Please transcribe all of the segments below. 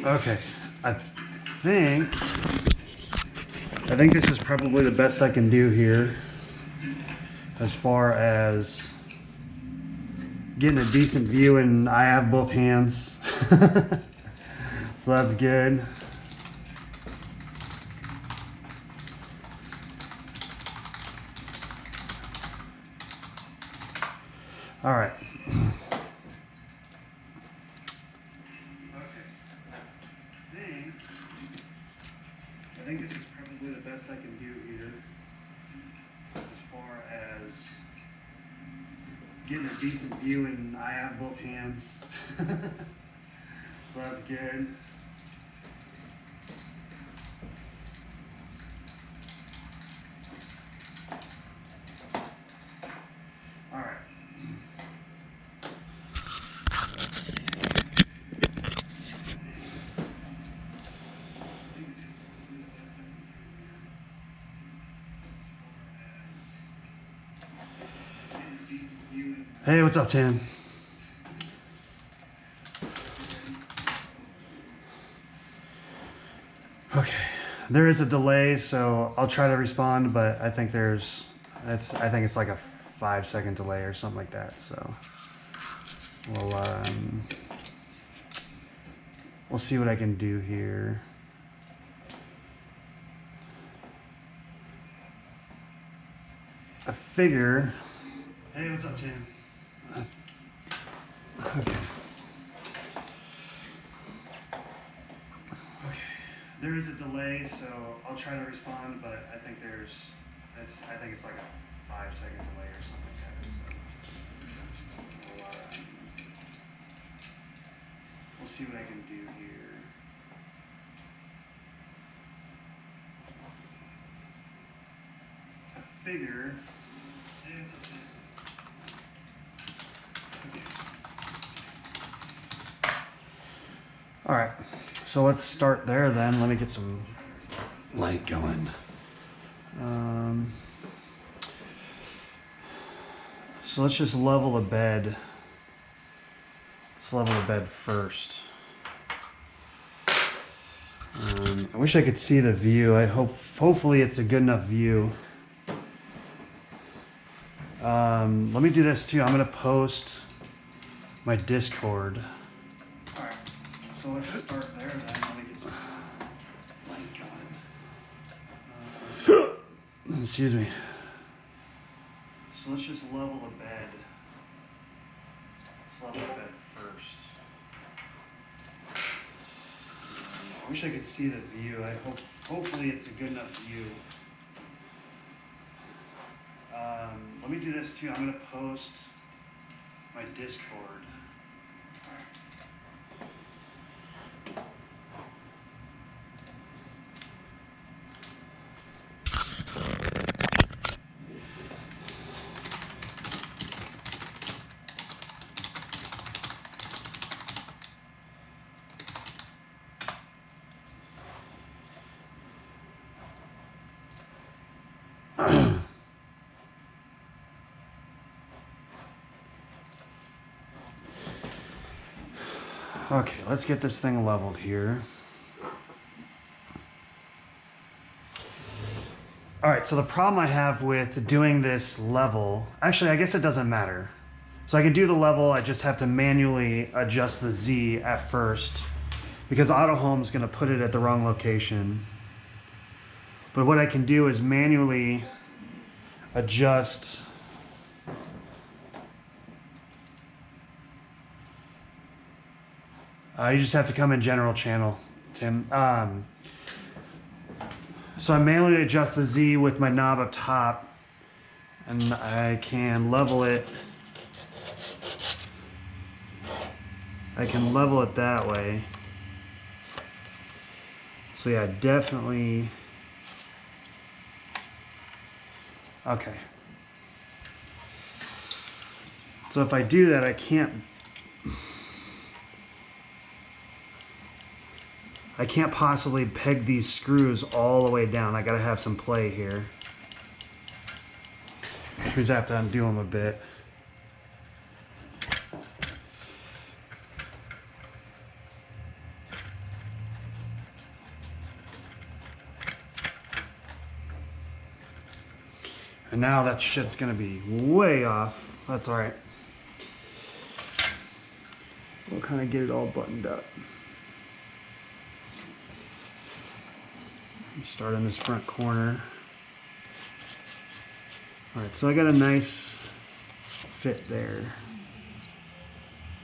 Okay, I think this is probably the best I can do here as far as getting a decent view, and I have both hands. So that's good. All right. I think this is probably the best I can do here as far as getting a decent view, and I have both hands. So that's good. All right. Hey, what's up, Tim? Okay, there is a delay, so I'll try to respond, but I think I think it's like a 5-second delay or something like that. So we'll see what I can do here. I figure. Hey, what's up, Tim? Okay. There is a delay, so I'll try to respond, but I think it's like a 5-second delay or something like that. So we'll see what I can do here. I figure. All right, so let's start there then. Let me get some light going. So let's just level the bed. Let's level the bed first. I wish I could see the view. Hopefully it's a good enough view. Let me do this too. I'm gonna post my Discord. So let's start there then. Let me get some light going. Excuse me. So let's just level the bed. Let's level the bed first. I wish I could see the view. Hopefully it's a good enough view. Let me do this too. I'm gonna post my Discord. Okay, let's get this thing leveled here. All right, so the problem I have with doing this level, actually, I guess it doesn't matter. So I can do the level, I just have to manually adjust the Z at first because AutoHome is gonna put it at the wrong location. But what I can do is manually adjust you just have to come in general channel, Tim. So I manually adjust the Z with my knob up top, and I can level it. I can level it that way. So yeah, definitely. Okay. So if I do that, I can't possibly peg these screws all the way down. I gotta have some play here. Which means I have to undo them a bit. And now that shit's gonna be way off. That's all right. We'll kind of get it all buttoned up. Start in this front corner. All right, so I got a nice fit there.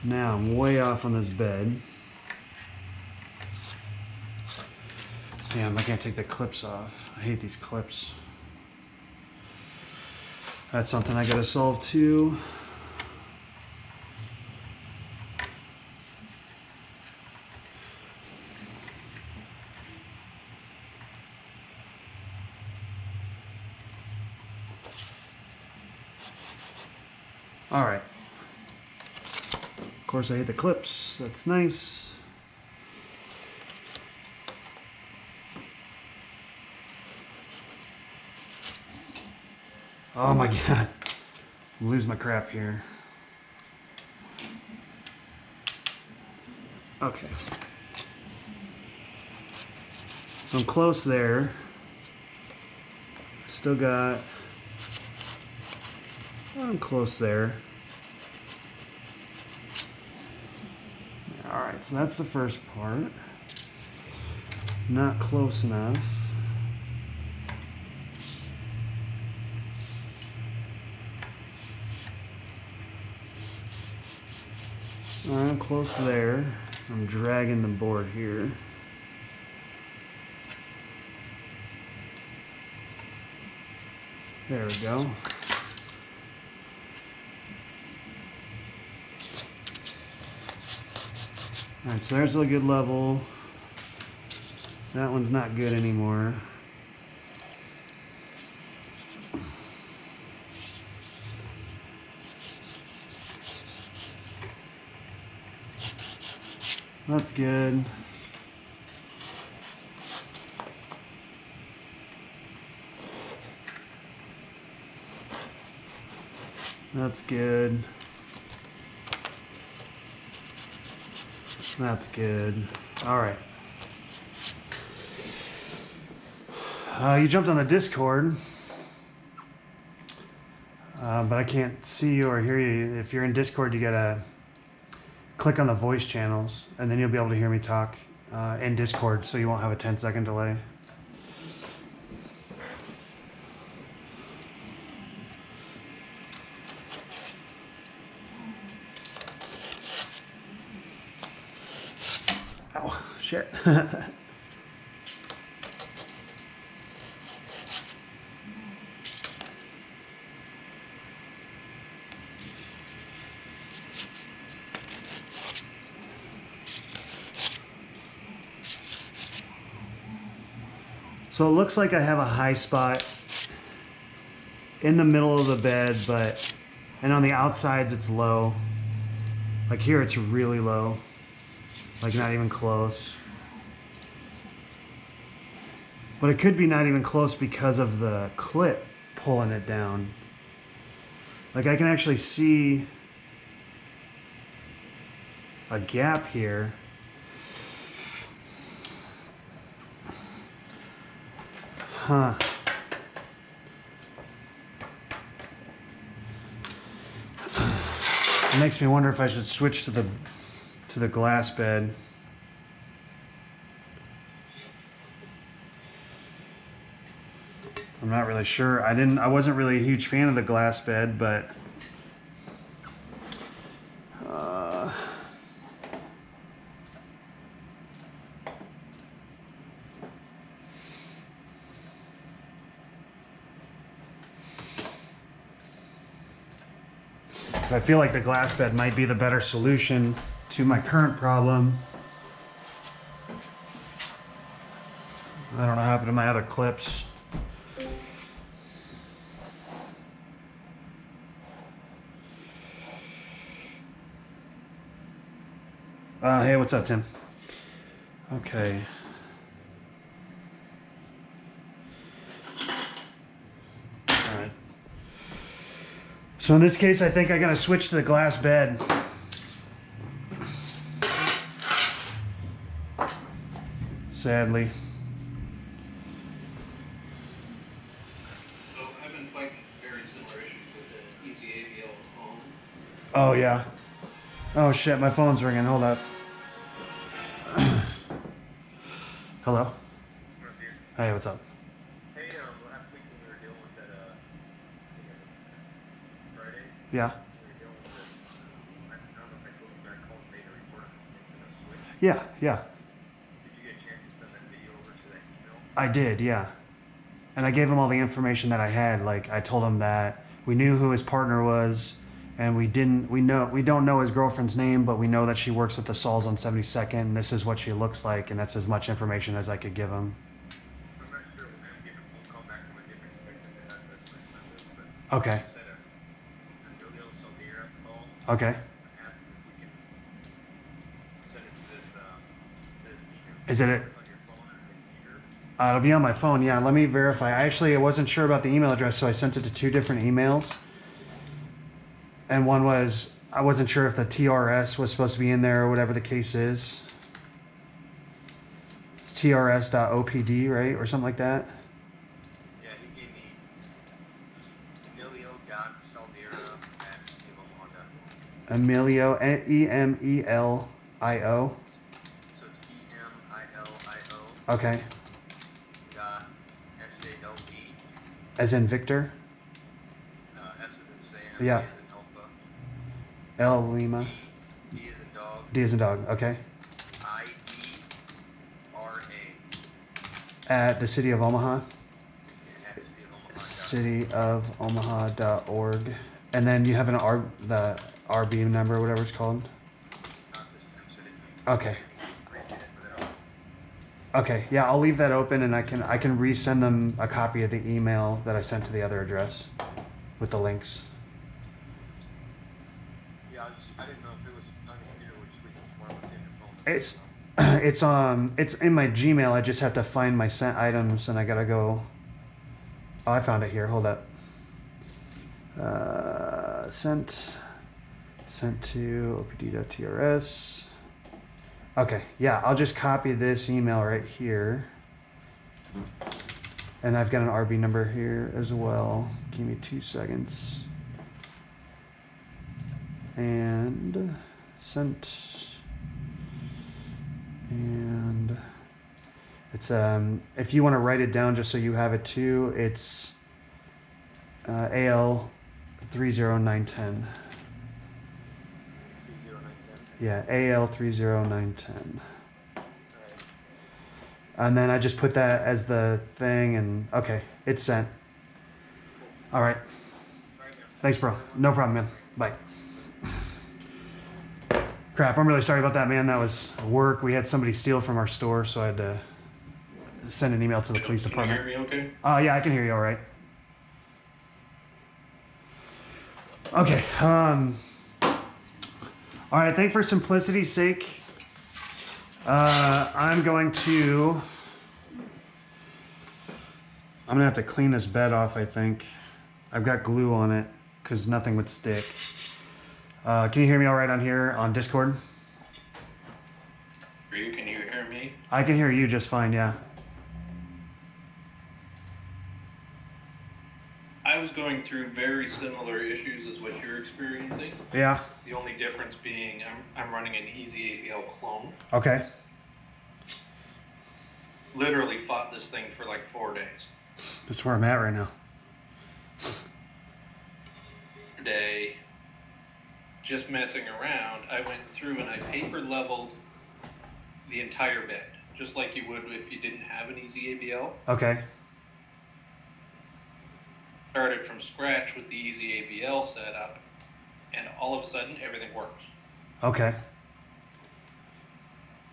Now I'm way off on this bed. Damn, I can't take the clips off. I hate these clips. That's something I gotta solve too. All right. Of course, I hate the clips. That's nice. Oh my God. I'm losing my crap here. Okay. So I'm close there. Still got... I'm close there. Alright, so that's the first part. Not close enough. Alright, I'm close there. I'm dragging the board here. There we go. Alright, so there's a good level. That one's not good anymore. That's good. That's good. That's good. All right. You jumped on the Discord, but I can't see you or hear you. If you're in Discord, you gotta click on the voice channels, and then you'll be able to hear me talk in Discord, so you won't have a 10-second delay. Oh, shit. So it looks like I have a high spot in the middle of the bed, and on the outsides it's low. Like here it's really low, like not even close. But it could be not even close because of the clip pulling it down. Like I can actually see a gap here. Huh. It makes me wonder if I should switch to the glass bed. I'm not really sure. I wasn't really a huge fan of the glass bed, but I feel like the glass bed might be the better solution to my current problem. I don't know what happened to my other clips. Hey, what's up, Tim? Okay. All right. So in this case, I think I gotta switch to the glass bed. Sadly. So I've been fighting Oh, yeah. Oh, shit, my phone's ringing. Hold up. Hello? Hey, what's up? Hey, last week when we were dealing with that, I think it was Friday, Yeah. we were dealing with this, I don't know if I told you, but I called and made a report on the Nintendo Switch. Yeah, yeah. Did you get a chance to send that video over to that email? I did, yeah. And I gave him all the information that I had. Like, I told him that we knew who his partner was, and we don't know his girlfriend's name, but we know that she works at the Sauls on 72nd, and this is what she looks like, and that's as much information as I could give him. I'm not sure, I'm getting a phone call back from a different detective that has this, I sent this, but Okay. I said a Emilio Saldera call. Okay. I asked him if we can send it to this email. Is it on your phone or the computer. It'll be on my phone, yeah. Let me verify. I wasn't sure about the email address, so I sent it to 2 different emails. And one was, I wasn't sure if the TRS was supposed to be in there or whatever the case is. TRS.opd, right? Or something like that. Yeah, he gave me Emilio.Saldera@gmail.com. Emilio, E-M-E-L-I-O. So it's E-M-I-L-I-O. Okay. Dot S-A-L-D. As in Victor. S as in Sam. Yeah. A as in Alpha. L Lima. D as in dog. D as in dog. Okay. I-E-R-A. At the City of Omaha. At Cityofomaha.org. And then you have the RB number, whatever it's called. Not this time, so didn't Okay. read it, but Okay. Yeah, I'll leave that open, and I can resend them a copy of the email that I sent to the other address with the links. yeah, I didn't know if it was on the computer or just we can form it in your phone. It's in my Gmail. I just have to find my sent items, and I gotta go. Oh, I found it here. Hold up. Sent to opd.trs. Okay, yeah, I'll just copy this email right here. And I've got an RB number here as well. Give me 2 seconds. And sent. And it's if you want to write it down just so you have it too, it's AL 30910. 30910. Yeah, AL 30910. Alright. And then I just put that as the thing, and okay, it's sent. All right. Alright, man. Thanks, bro. No problem, man. Bye. Crap, I'm really sorry about that, man. That was work. We had somebody steal from our store, so I had to send an email to the police department. Can you hear me okay? Yeah, I can hear you all right. Okay. All right, I think for simplicity's sake, I'm going to have to clean this bed off, I think. I've got glue on it because nothing would stick. Can you hear me all right on here on Discord? Can you hear me? I can hear you just fine, yeah. I was going through very similar issues as what you're experiencing. Yeah. The only difference being I'm running an EZABL clone. Okay. Literally fought this thing for like 4 days. That's where I'm at right now. Day, just messing around, I went through and I paper leveled the entire bed, just like you would if you didn't have an EZABL. Okay. Started from scratch with the EZABL setup, and all of a sudden everything works. Okay.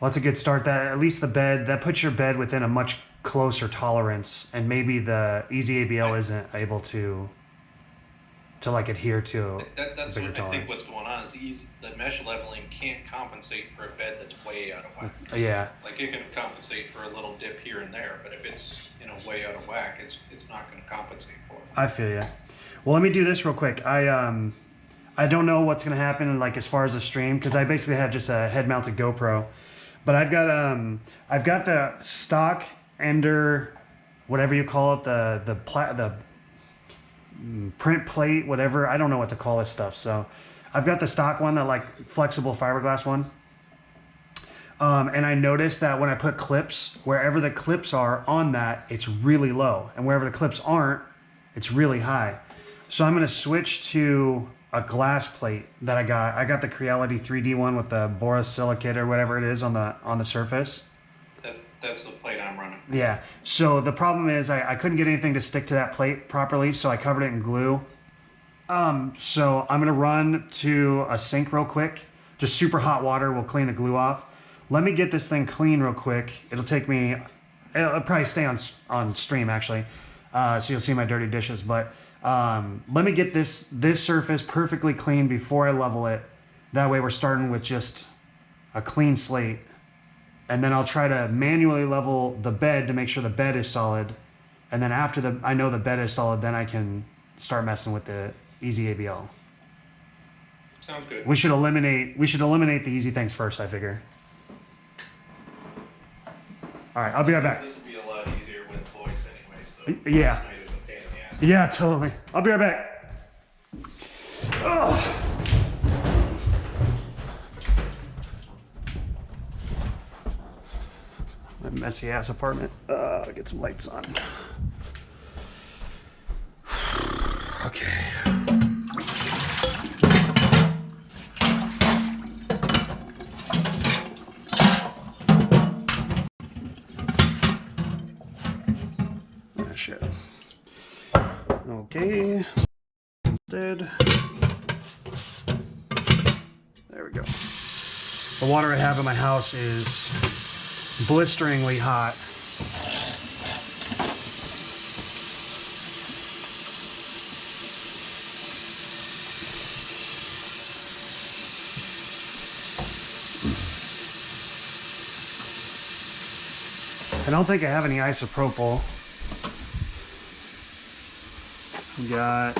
Well, that's a good start. That at least the bed that puts your bed within a much closer tolerance, and maybe the EZABL isn't able to like adhere to That's a bigger what I tolerance. think what's going on is the mesh leveling can't compensate for a bed that's way out of whack. Yeah. Like it can compensate for a little dip here and there, but if it's way out of whack, it's not going to compensate for it. I feel you. Well, let me do this real quick. I don't know what's gonna happen like as far as the stream because I basically have just a head-mounted GoPro, but I've got the stock Ender, whatever you call it, the print plate, whatever. I don't know what to call this stuff. So I've got the stock one, that like flexible fiberglass one. And I noticed that when I put clips, wherever the clips are on that, it's really low. And wherever the clips aren't, it's really high. So I'm gonna switch to a glass plate that I got. I got the Creality 3D one with the borosilicate or whatever it is on the surface. That's the plate I'm running. Yeah. So the problem is I couldn't get anything to stick to that plate properly, so I covered it in glue. So I'm gonna run to a sink real quick. Just super hot water will clean the glue off. Let me get this thing clean real quick. It'll probably stay on stream actually. So you'll see my dirty dishes, but let me get this surface perfectly clean before I level it. That way we're starting with just a clean slate. And then I'll try to manually level the bed to make sure the bed is solid. And then after I know the bed is solid, then I can start messing with the EZABL. Sounds good. We should eliminate the easy things first, I figure. All right, I'll be right back. This will be a lot easier with voice anyway, so Yeah. tonight is a pain in the ass. Yeah, totally. I'll be right back. Oh. My messy ass apartment. Get some lights on. Okay. Ah, shit. Okay. Instead. There we go. The water I have in my house is blisteringly hot. I don't think I have any isopropyl. We got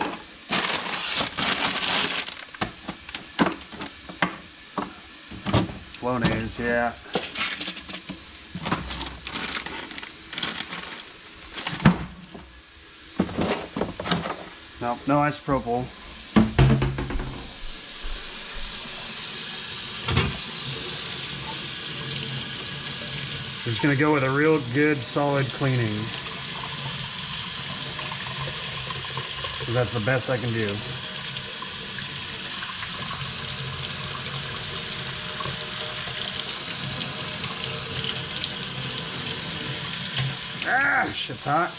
Flonase, yeah. Nope, no isopropyl. Just gonna go with a real good solid cleaning. 'Cause that's the best I can do. Ah, shit's hot.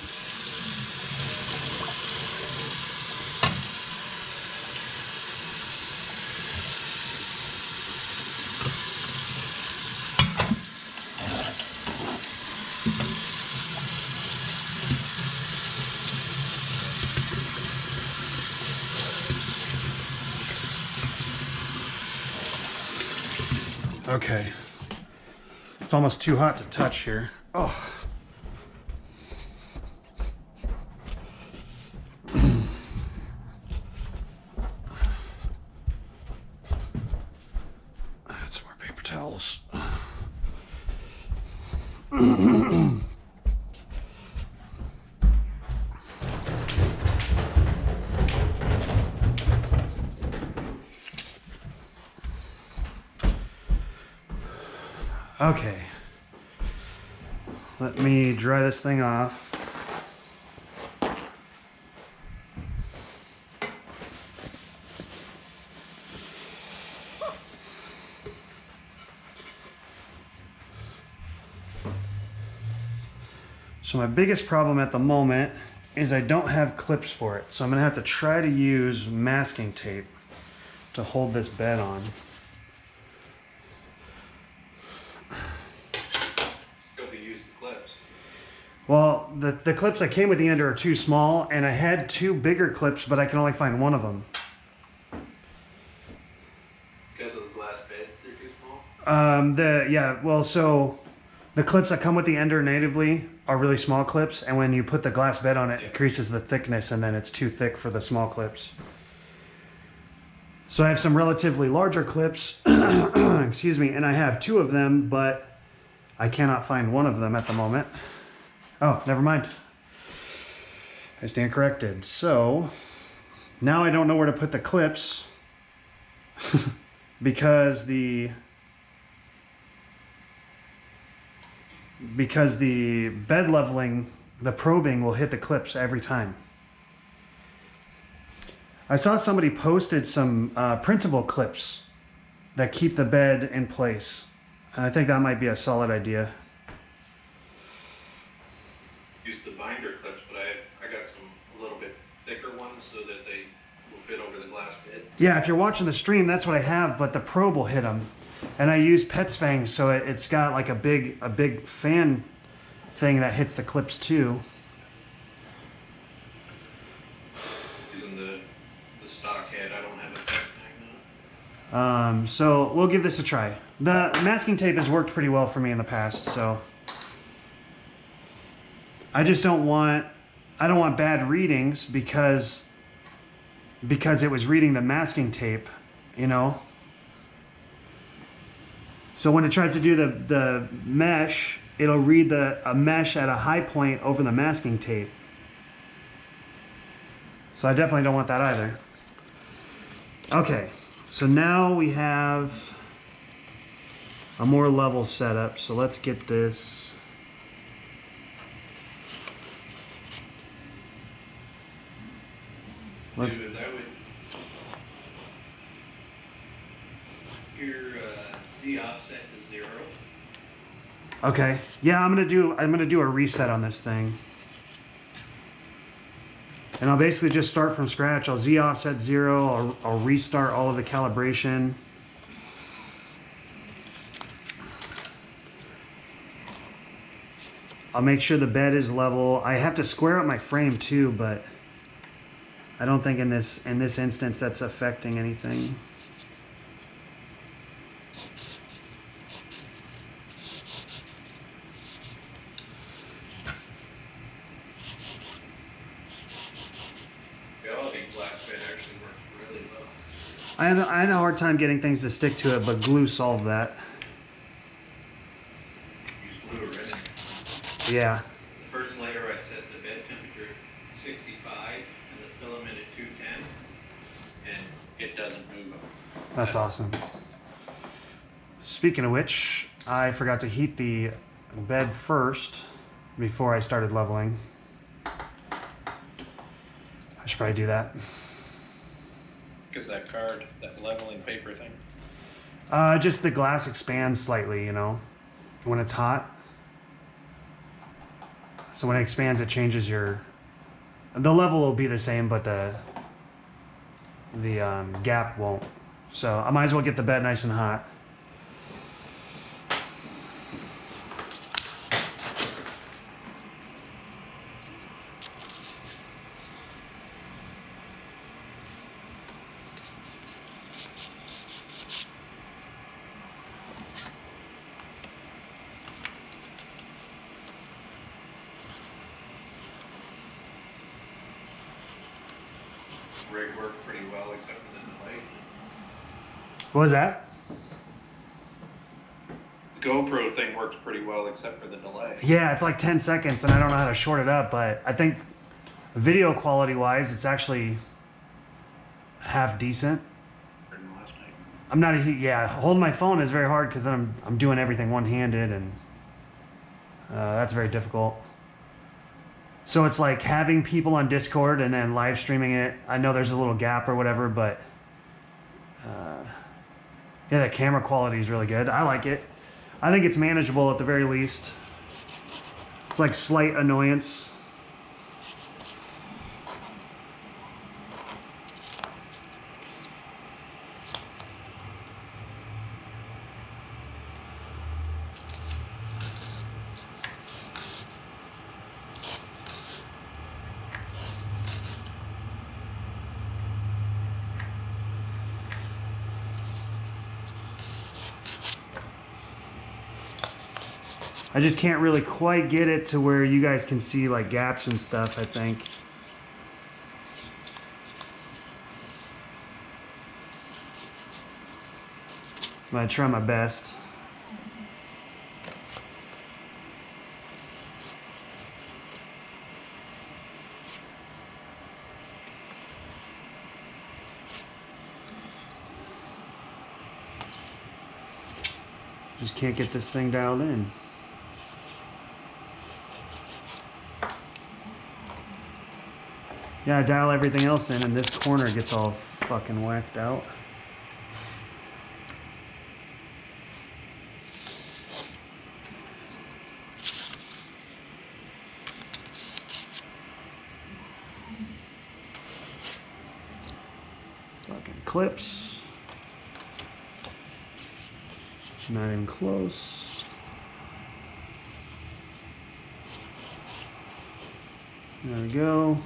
Okay. It's almost too hot to touch here. Oh. Some more paper towels. Okay, let me dry this thing off. So my biggest problem at the moment is I don't have clips for it. So I'm gonna have to try to use masking tape to hold this bed on. Well, the clips that came with the ender are too small, and I had two bigger clips, but I can only find one of them. Because of the glass bed, they're too small? So the clips that come with the ender natively are really small clips, and when you put the glass bed on it, it increases the thickness, and then it's too thick for the small clips. So I have some relatively larger clips, excuse me, and I have two of them, but I cannot find one of them at the moment. Oh, never mind. I stand corrected. So now I don't know where to put the clips. because the bed leveling, the probing will hit the clips every time. I saw somebody posted some printable clips that keep the bed in place. And I think that might be a solid idea. Use the binder clips, but I got some a little bit thicker ones so that they will fit over the glass bed. Yeah, if you're watching the stream, that's what I have, but the probe will hit them. And I use Pet's Fangs, so it's got like a big fan thing that hits the clips too. Using the stock head, I don't have a Pet Fang though. So we'll give this a try. The masking tape has worked pretty well for me in the past, so I just don't want bad readings because it was reading the masking tape, you know. So when it tries to do the mesh, it'll read a mesh at a high point over the masking tape. So I definitely don't want that either. Okay, so now we have a more level setup. So let's get this. Let's. Dude, I would. Your Z offset to 0. Okay, yeah, I'm gonna do a reset on this thing. And I'll basically just start from scratch. I'll Z offset 0, I'll restart all of the calibration. I'll make sure the bed is level. I have to square up my frame too, but I don't think in this instance that's affecting anything. I had a hard time getting things to stick to it, but glue solved that. Use glue already. Yeah. The first layer I set the bed temperature at 65 and the filament at 210, and it doesn't move. That's awesome. Speaking of which, I forgot to heat the bed first before I started leveling. I should probably do that. Because that card, that leveling paper thing. Just the glass expands slightly, you know, when it's hot. So when it expands, it changes the level will be the same, but the gap won't. So I might as well get the bed nice and hot. Rig worked pretty well except for the delay. What was that? The GoPro thing works pretty well except for the delay. Yeah, it's like 10 seconds and I don't know how to short it up, but I think video quality wise, it's actually half decent. Last night. I'm not yeah, holding my phone is very hard because then I'm doing everything one-handed and that's very difficult. So it's like having people on Discord and then live streaming it. I know there's a little gap or whatever, but yeah, the camera quality is really good. I like it. I think it's manageable at the very least. It's like slight annoyance. I just can't really quite get it to where you guys can see like gaps and stuff, I think. I'm gonna try my best. Just can't get this thing dialed in. Yeah, I dial everything else in and this corner gets all fucking whacked out. Fucking clips. Not even close. There we go.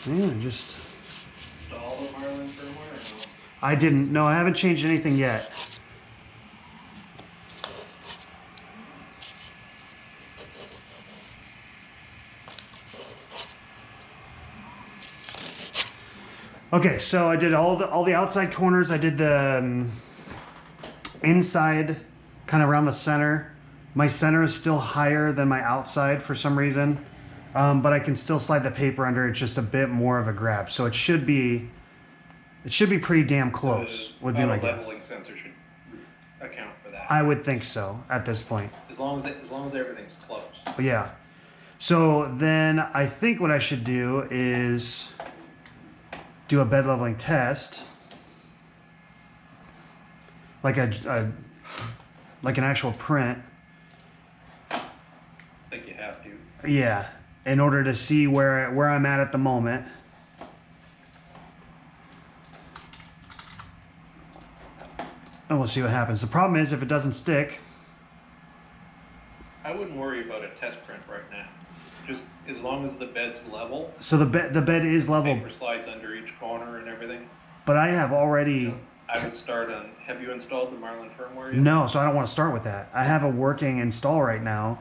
Yeah, just... Install the Marlin firmware or no? I didn't. No, I haven't changed anything yet. Okay, so I did all the outside corners. I did the inside, kind of around the center. My center is still higher than my outside for some reason, but I can still slide the paper under. It's just a bit more of a grab, so it should be pretty damn close. Would be my guess. Leveling sensor should account for that. I would think so at this point. As long as everything's close. But yeah. So then I think what I should do is do a bed leveling test, like an actual print. I think you have to. Yeah, in order to see where I'm at the moment. And we'll see what happens. The problem is if it doesn't stick. I wouldn't worry about a test print right now. Just as long as the bed's level. So the bed is level. Paper slides under each corner and everything. But I have already. I would start on. Have you installed the Marlin firmware yet? No, so I don't want to start with that. I have a working install right now.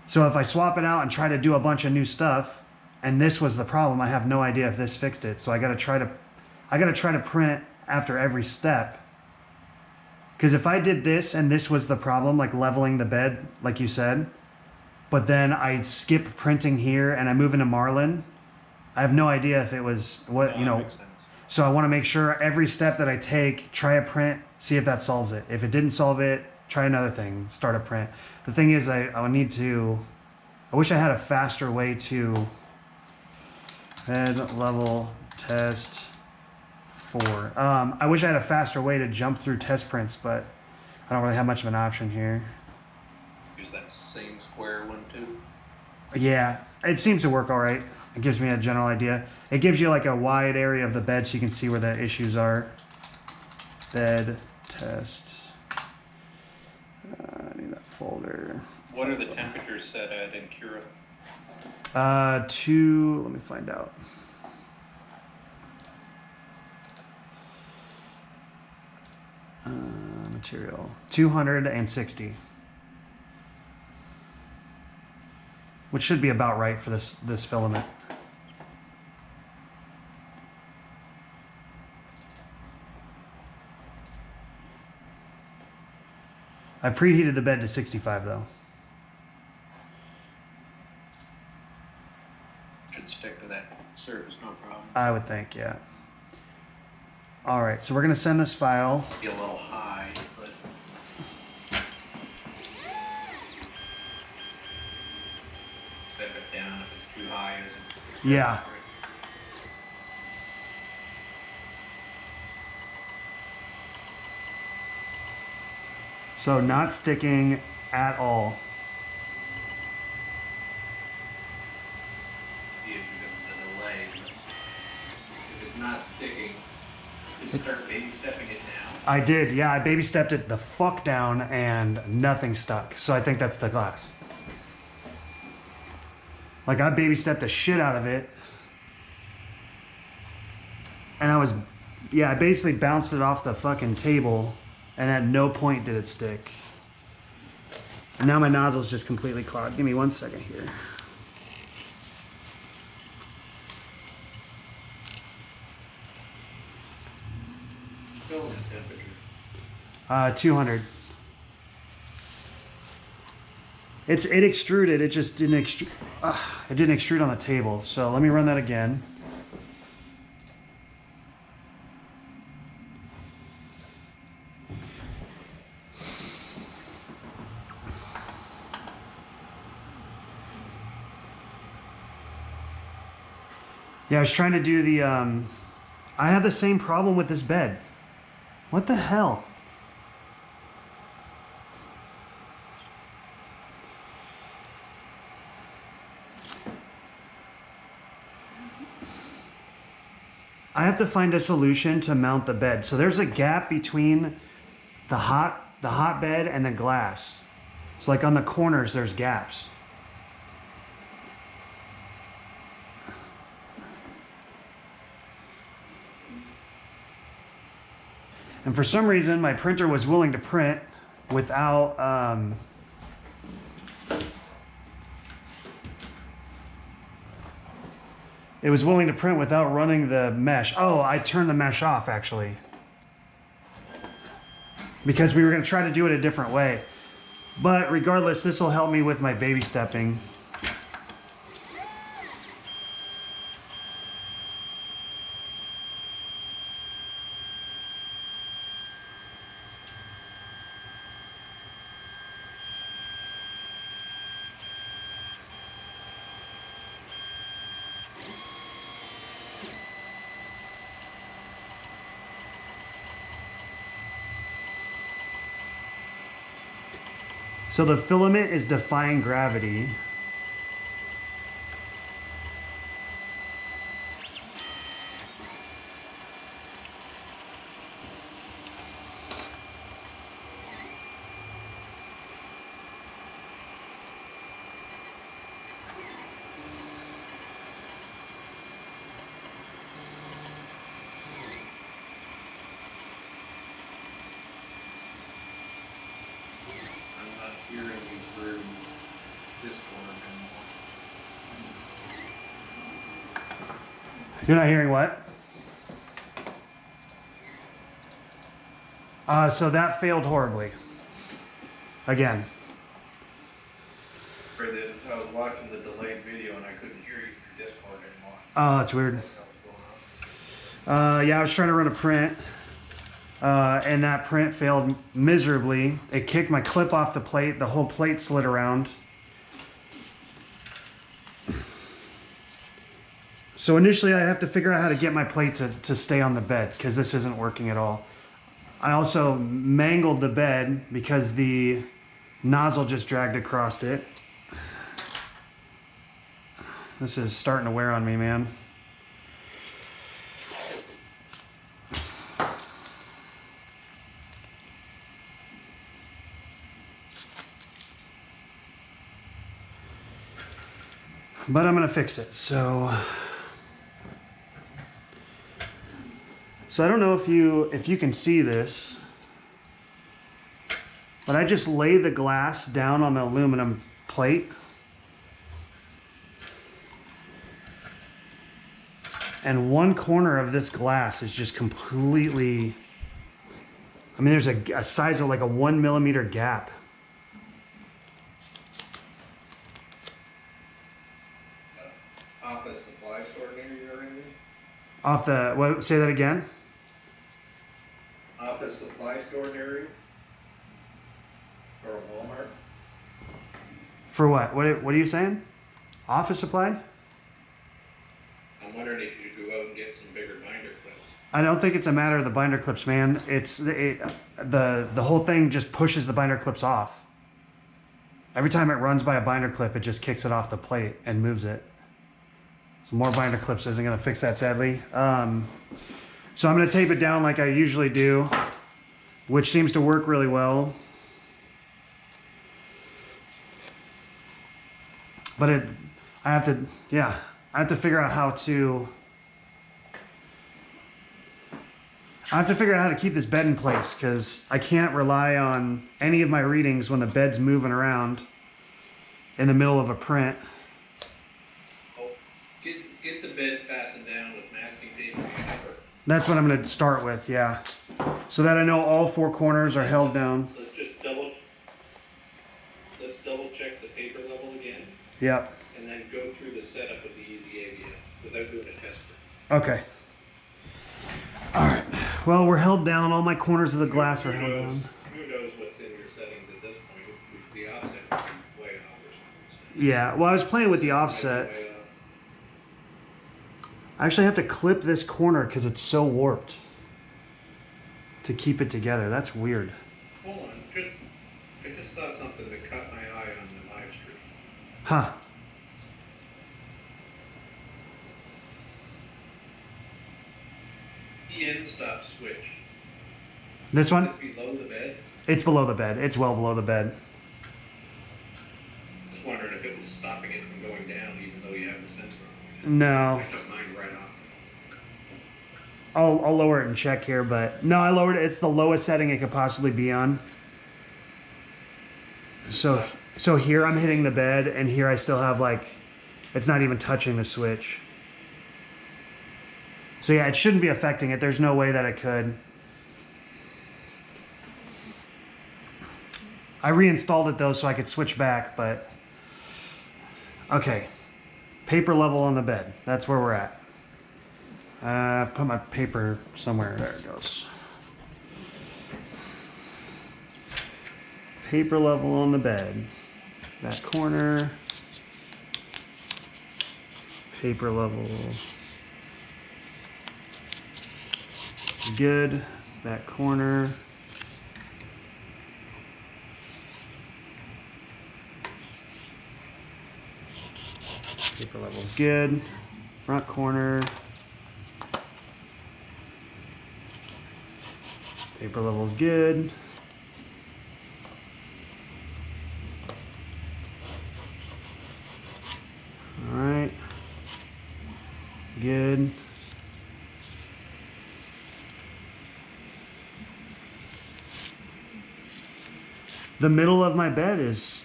So if I swap it out and try to do a bunch of new stuff, and this was the problem, I have no idea if this fixed it. So I gotta try to print after every step. Because if I did this and this was the problem, like leveling the bed, like you said, but then I skip printing here and I move into Marlin, I have no idea if it was what, No, you that know. makes sense. So I want to make sure every step that I take, try a print, see if that solves it. If it didn't solve it, try another thing, start a print. The thing is, I wish I had a faster way to bed level test 4. I wish I had a faster way to jump through test prints, but I don't really have much of an option here. Use that same square one too. Yeah, it seems to work all right. It gives me a general idea. It gives you like a wide area of the bed so you can see where the issues are. Bed test. I need that folder. What are the temperatures set at in Cura? Let me find out. Material 260, which should be about right for this filament. I preheated the bed to 65 though. Should stick to that surface, no problem. I would think, yeah. All right, so we're gonna send this file. Be a little high, but step it down if it's too high. Yeah. So not sticking at all. See if you get the delay. If it's not sticking, just start baby stepping it down. I did, yeah. I baby stepped it the fuck down and nothing stuck. So I think that's the glass. Like I baby stepped the shit out of it. And I basically bounced it off the fucking table and at no point did it stick. And now my nozzle's just completely clogged. Give me 1 second here. filament temperature? 200. It extruded. It just didn't extrude. It didn't extrude on the table. So let me run that again. Yeah, I was trying to do the. I have the same problem with this bed. What the hell? I have to find a solution to mount the bed. So there's a gap between the hot bed and the glass. So like on the corners, there's gaps. And for some reason, my printer was willing to print without, it was willing to print without running the mesh. Oh, I turned the mesh off actually. Because we were gonna try to do it a different way. But regardless, this will help me with my baby stepping. So the filament is defying gravity. Hearing you through Discord anymore. You're not hearing what? So that failed horribly. Again. I was watching the delayed video and I couldn't hear you through Discord anymore. Oh, that's weird. What was going on? Yeah, I was trying to run a print. And that print failed miserably. It kicked my clip off the plate. The whole plate slid around. So initially I have to figure out how to get my plate to stay on the bed because this isn't working at all. I also mangled the bed because the nozzle just dragged across it. This is starting to wear on me, man. But I'm gonna fix it. So I don't know if you can see this, but I just laid the glass down on the aluminum plate. And one corner of this glass is just completely, I mean, there's a size of like a 1 millimeter gap. Office supply store near you or anything? Off the, what, say that again? Office supply store near you? Or a Walmart? For what? What are you saying? Office supply? I'm wondering if you could go out and get some bigger binder clips. I don't think it's a matter of the binder clips, man. The whole thing just pushes the binder clips off. Every time it runs by a binder clip, it just kicks it off the plate and moves it. So more binder clips isn't going to fix that, sadly. So I'm going to tape it down like I usually do, which seems to work really well. But I have to figure out how to keep this bed in place because I can't rely on any of my readings when the bed's moving around in the middle of a print. Oh, get the bed fastened down with masking tape or whatever. That's what I'm going to start with, yeah. So that I know all four corners are held down. Let's double check the paper level again, Yep. and then go through the setup of the EZABL without doing a test print. Okay. All right. Well, we're held down. All my corners of the glass are held down. Who knows what's in your settings at this point? The offset might be way off or something. Yeah. Well, I was playing with the offset. Way off. I actually have to clip this corner because it's so warped to keep it together. That's weird. Hold on, I just saw something that caught my eye on the live stream. Huh. The end stop switch. This one? Is it below the bed? It's below the bed. It's well below the bed. Just wondering if it was stopping it from going down even though you have the sensor on. No. I took mine right off. I'll lower it and check here, but no, I lowered it. It's the lowest setting it could possibly be on. So here I'm hitting the bed, and here I still have like, it's not even touching the switch. So yeah, it shouldn't be affecting it. There's no way that it could. I reinstalled it though so I could switch back, but okay. Paper level on the bed. That's where we're at. Put my paper somewhere. There it goes. Paper level on the bed. That corner. Paper level. Good. That corner. Paper level's good. Front corner. Paper level's good. All right. Good. The middle of my bed is,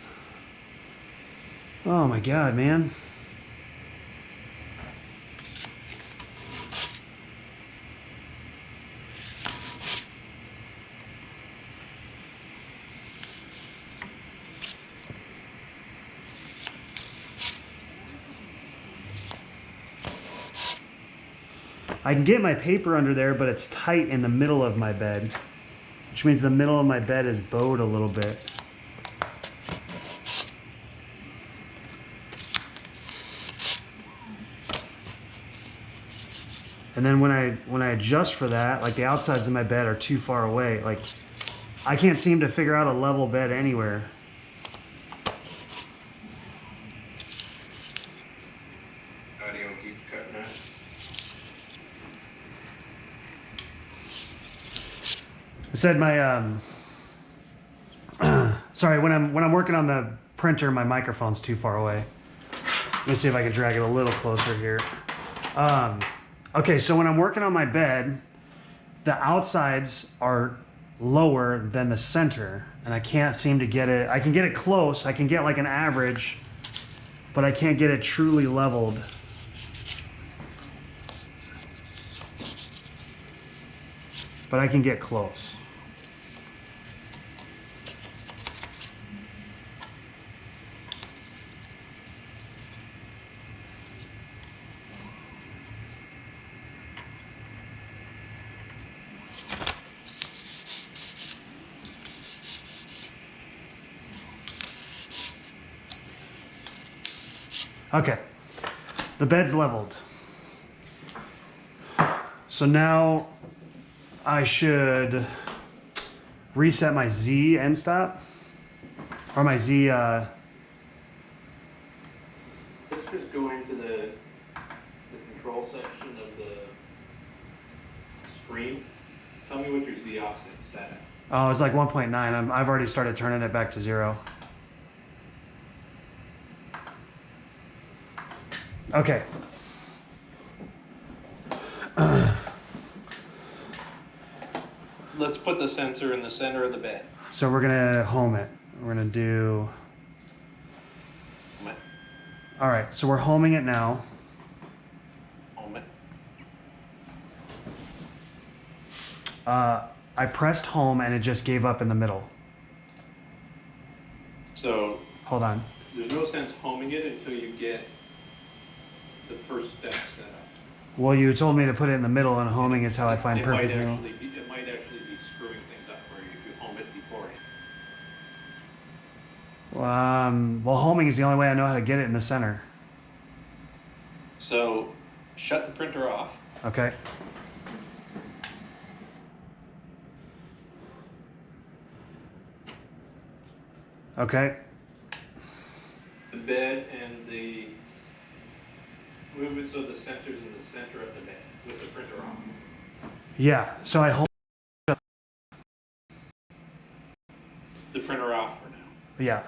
oh my God, man. I can get my paper under there, but it's tight in the middle of my bed, which means the middle of my bed is bowed a little bit. And then when I adjust for that, like the outsides of my bed are too far away. Like I can't seem to figure out a level bed anywhere. Audio keeps cutting out. I said my sorry, when I'm working on the printer, my microphone's too far away. Let me see if I can drag it a little closer here. Okay, so when I'm working on my bed, the outsides are lower than the center, and I can't seem to get it. I can get it close. I can get like an average, but I can't get it truly leveled. But I can get close. Okay, the bed's leveled. So now I should reset my Z end stop, or my Z, Let's just go into the control section of the screen. Tell me what your Z offset's set at. oh, it's like 1.9. I've already started turning it back to 0. Okay. Let's put the sensor in the center of the bed. So we're gonna home it. We're gonna do. Home it. All right. So we're homing it now. Home it. I pressed home and it just gave up in the middle. So Hold on. there's no sense homing it until you get the first step set up. Well, you told me to put it in the middle, and homing is how I find It perfect might middle. actually be screwing things up for you if you home it beforehand. Well, homing is the only way I know how to get it in the center. So shut the printer off. Okay. Okay. The bed and the move it so the center's in the center of the bed with the printer off. Yeah. So I hold. The printer off for now. Yeah.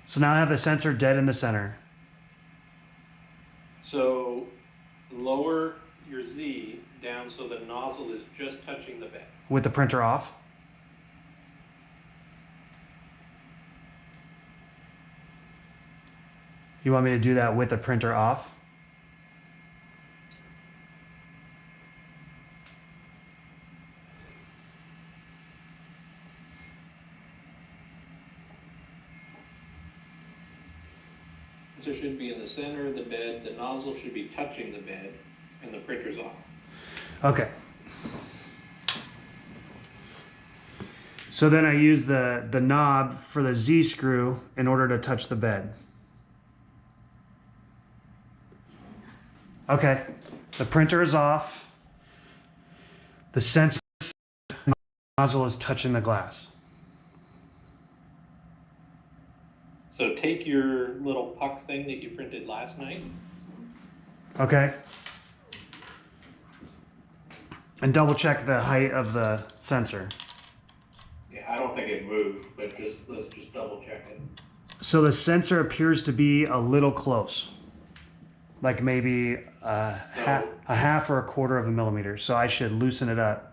So now I have the sensor dead in the center. So lower your Z down so the nozzle is just touching the bed. With the printer off. You want me to do that with the printer off? So it should be in the center of the bed, the nozzle should be touching the bed, and the printer's off. Okay. So then I use the knob for the Z screw in order to touch the bed. Okay. The printer is off. The sensor nozzle is touching the glass. So take your little puck thing that you printed last night. Okay. And double check the height of the sensor. Yeah, I don't think it moved, but let's just double check it. So the sensor appears to be a little close. Like maybe a half or a quarter of a millimeter. So I should loosen it up.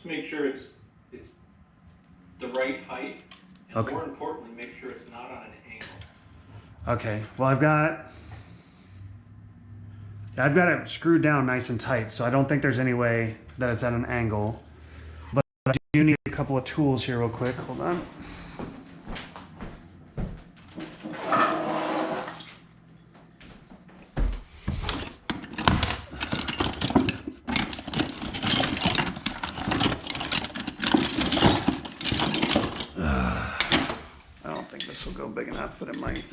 To make sure it's the right height, and Okay. more importantly, make sure it's not on an angle. Okay. Well, I've got it screwed down nice and tight, so I don't think there's any way that it's at an angle. But I do need a couple of tools here real quick. Hold on. I don't think this will go big enough, but it might.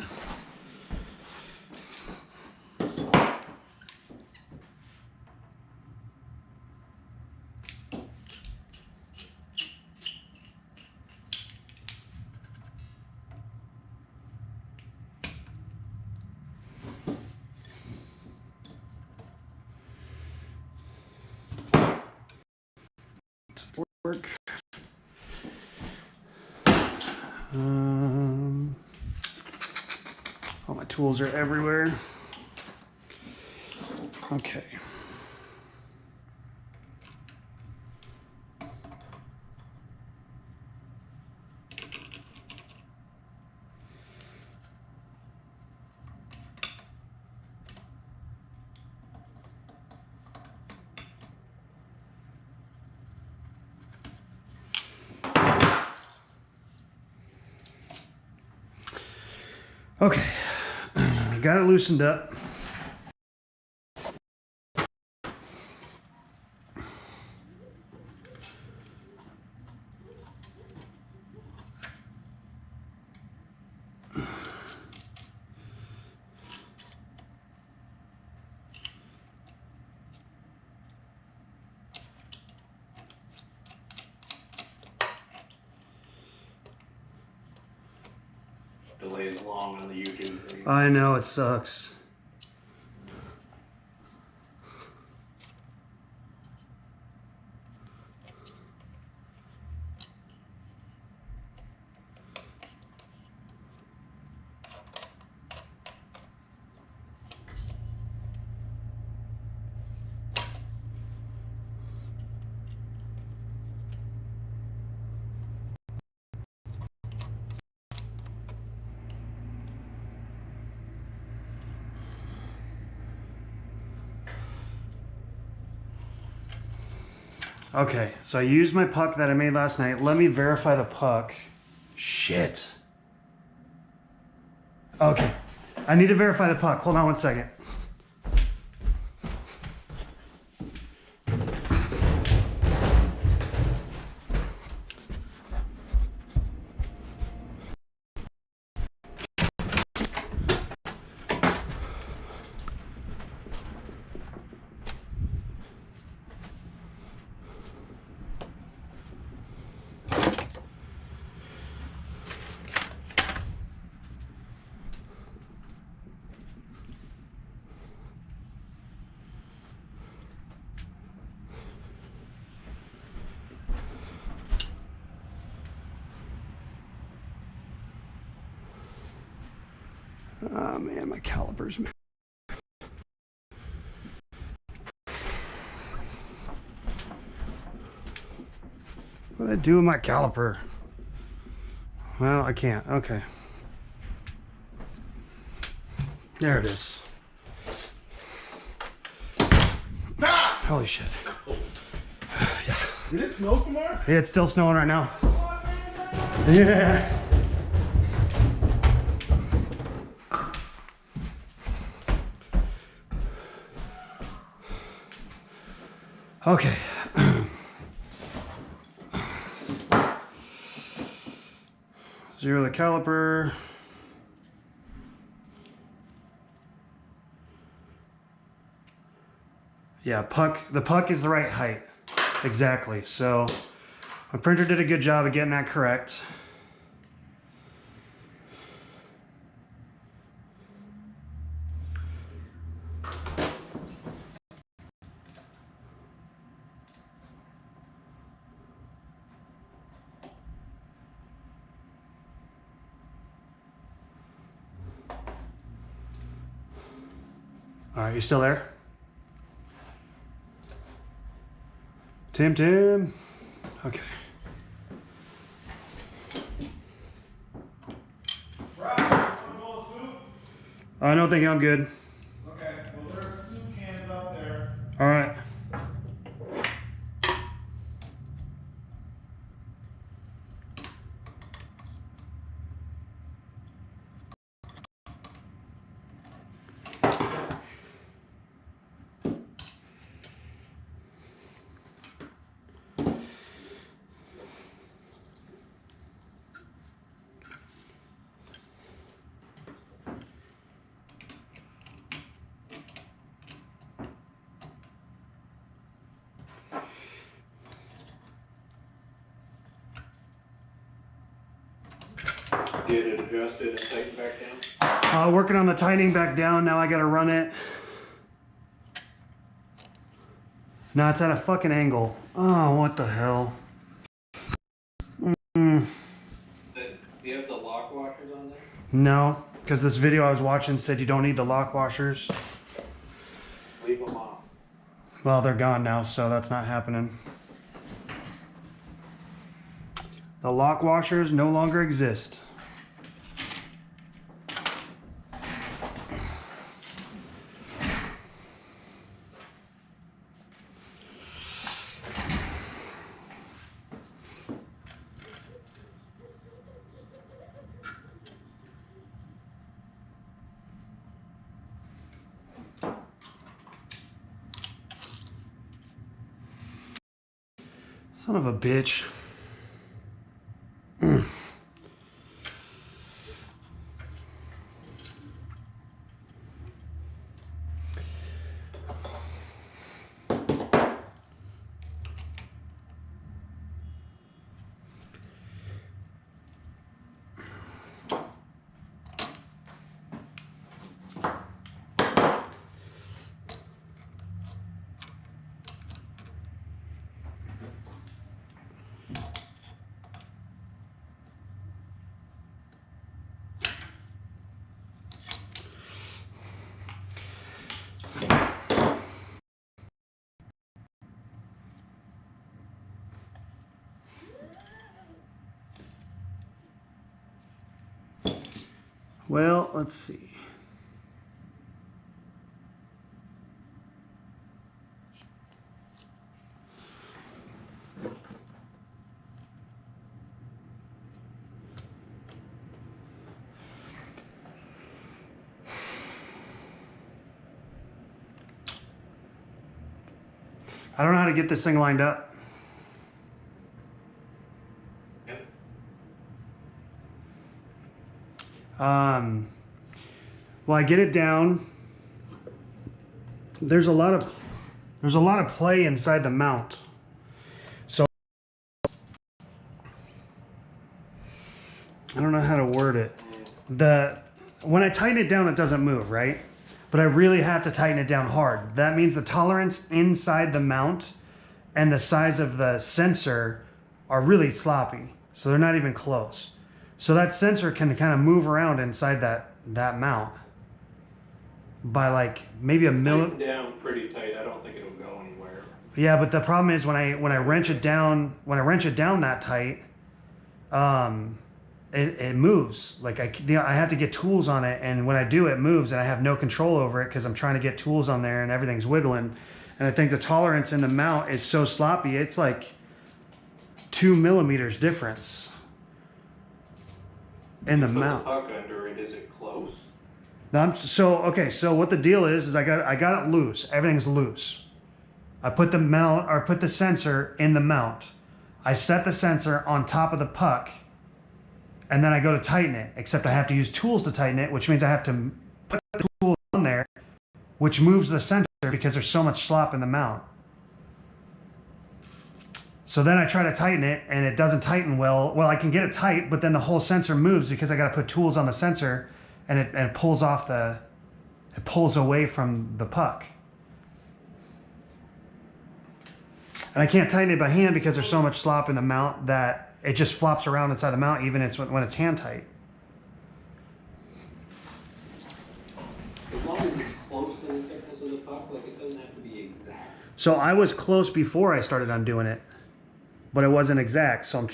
Work. All my tools are everywhere. Okay. Okay, got it loosened up. Delays long on the YouTube. I know, it sucks. Okay, so I used my puck that I made last night. Let me verify the puck. Shit. Okay, I need to verify the puck. Hold on 1 second. Oh man, my calipers. What did I do with my caliper? Well, I can't. Okay. There it is. Ah! Holy shit. Cold. Yeah. Did it snow somewhere? Yeah, it's still snowing right now. Yeah. Okay. Zero the caliper. Yeah, the puck is the right height. Exactly. So my printer did a good job of getting that correct. All right, you still there? Tim. Okay. Right. Want a bowl of soup? I don't think I'm good. Okay. Well, there's soup cans up there. All right. Get it adjusted and tightened back down. Working on the tightening back down. Now I got to run it. No, it's at a fucking angle. Oh, what the hell? Do you have the lock washers on there? No, because this video I was watching said you don't need the lock washers. Leave them off. Well, they're gone now, so that's not happening. The lock washers no longer exist. Son of a bitch. Well, let's see. I don't know how to get this thing lined up. Yep. Well, I get it down. There's a lot of play inside the mount. So I don't know how to word it. When I tighten it down, it doesn't move, right? But I really have to tighten it down hard. That means the tolerance inside the mount and the size of the sensor are really sloppy. So they're not even close. So that sensor can kind of move around inside that mount by like maybe a Tighten down pretty tight. I don't think it'll go anywhere. Yeah, but the problem is when I wrench it down that tight, it moves. Like I have to get tools on it, and when I do, it moves, and I have no control over it because I'm trying to get tools on there, and everything's wiggling. And I think the tolerance in the mount is so sloppy. It's like 2 millimeters difference in the mount. Put the puck under it. Is it close? So what the deal is I got it loose. Everything's loose. I put the sensor in the mount. I set the sensor on top of the puck, and then I go to tighten it, except I have to use tools to tighten it, which means I have to put the tool on there, which moves the sensor because there's so much slop in the mount. So then I try to tighten it, and it doesn't tighten well. Well, I can get it tight, but then the whole sensor moves because I got to put tools on the sensor, and it pulls away from the puck. And I can't tighten it by hand because there's so much slop in the mount that it just flops around inside the mount, even when it's hand tight. As long as it's close to the thickness of the puck, like it doesn't have to be exact. So I was close before I started undoing it, but it wasn't exact. So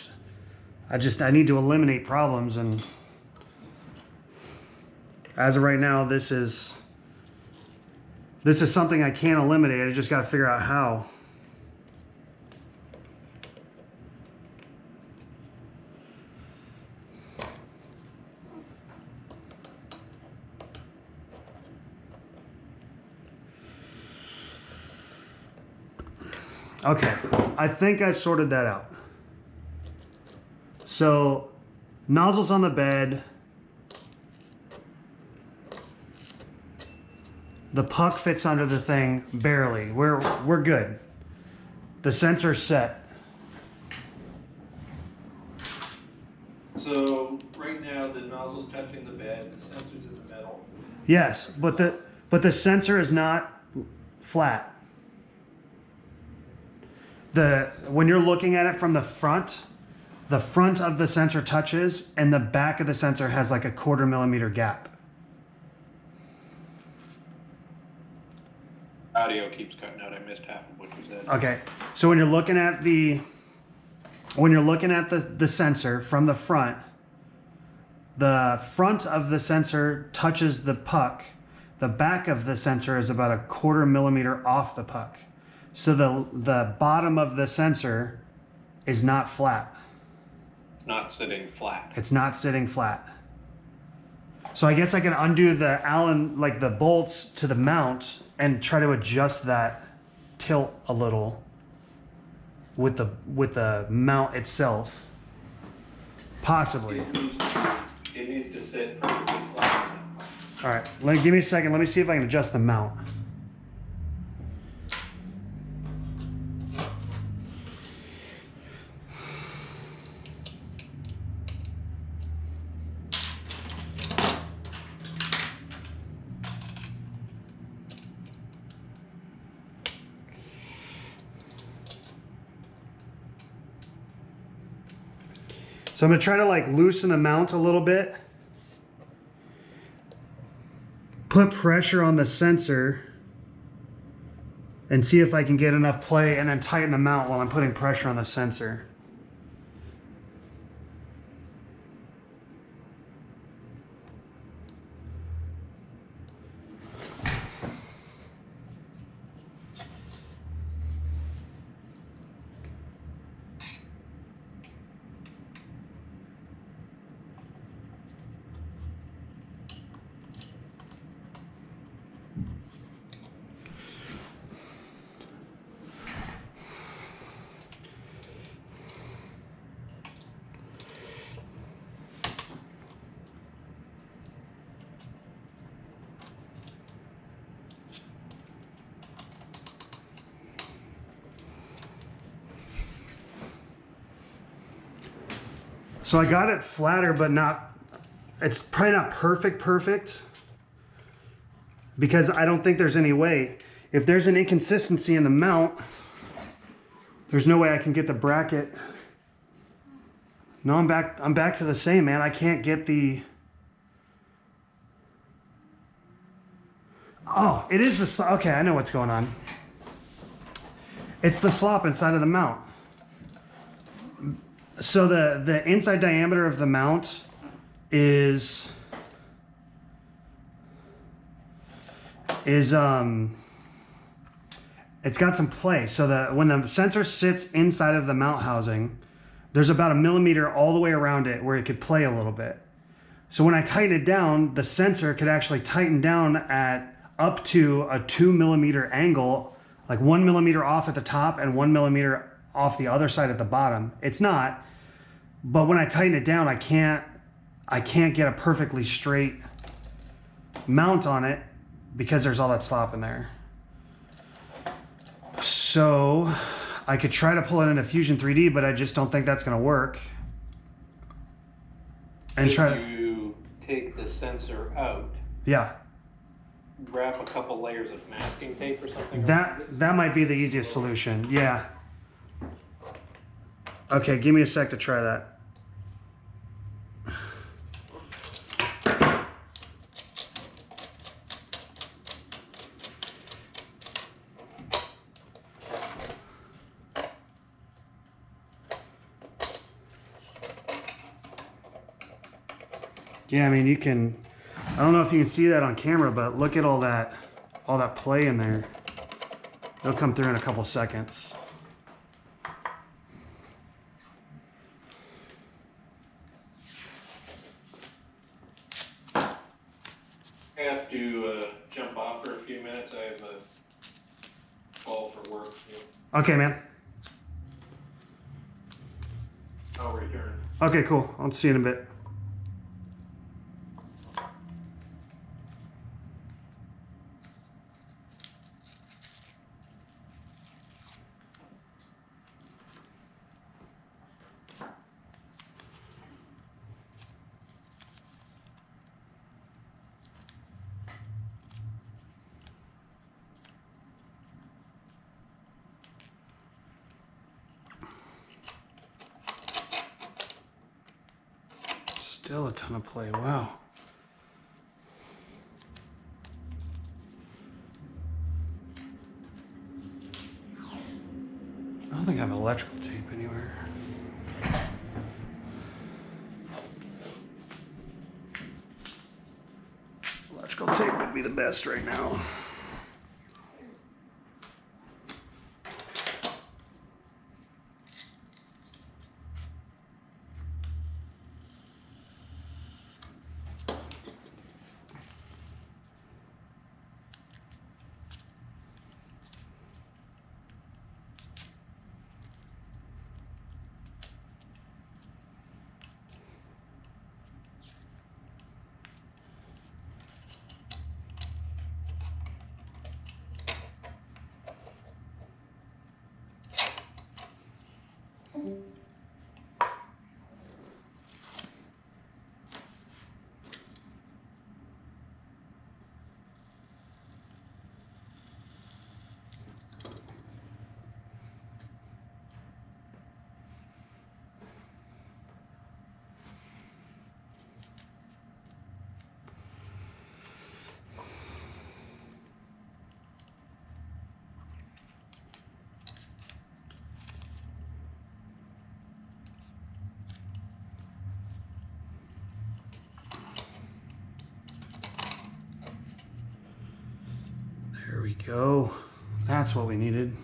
I need to eliminate problems, and as of right now, this is something I can't eliminate. I just got to figure out how. Okay, I think I sorted that out. So, nozzle's on the bed. The puck fits under the thing barely. We're good. The sensor's set. So right now the nozzle's touching the bed, the sensor's in the middle. Yes, but the sensor is not flat. When you're looking at it from the front of the sensor touches, and the back of the sensor has like a 1/4 millimeter gap. Audio keeps cutting out. I missed half of what you said. Okay, so when you're looking at the sensor from the front of the sensor touches the puck. The back of the sensor is about a 1/4 millimeter off the puck. So the bottom of the sensor is not flat. Not sitting flat. It's not sitting flat. So I guess I can undo the Allen, like the bolts to the mount, and try to adjust that tilt a little with the mount itself. Possibly. It needs to sit perfectly flat. All right, give me a second. Let me see if I can adjust the mount. So I'm gonna try to like loosen the mount a little bit. Put pressure on the sensor and see if I can get enough play, and then tighten the mount while I'm putting pressure on the sensor. So I got it flatter, but not, it's probably not perfect, because I don't think there's any way. If there's an inconsistency in the mount, there's no way I can get the bracket. No, I'm back to the same, man. I can't get the, oh, it is the, okay, I know what's going on. It's the slop inside of the mount. So the inside diameter of the mount is it's got some play. So that when the sensor sits inside of the mount housing, there's about 1 millimeter all the way around it where it could play a little bit. So when I tighten it down, the sensor could actually tighten down at up to a 2 millimeter angle, like 1 millimeter off at the top and 1 millimeter off the other side at the bottom. It's not, but when I tighten it down, I can't get a perfectly straight mount on it because there's all that slop in there. So I could try to pull it into Fusion 3D, but I just don't think that's going to work. And If try to, you take the sensor out, yeah, wrap a couple layers of masking tape or something. that might be the easiest solution. Yeah. Okay, give me a sec to try that. Yeah, I mean, you can, I don't know if you can see that on camera, but look at all that play in there. It'll come through in a couple seconds. I have to jump off for a few minutes. I have a call for work. Okay, man. I'll return. Okay, cool. I'll see you in a bit. Still a ton of play. Wow. I don't think I have electrical tape anywhere. Electrical tape would be the best right now. There we go. That's what we needed.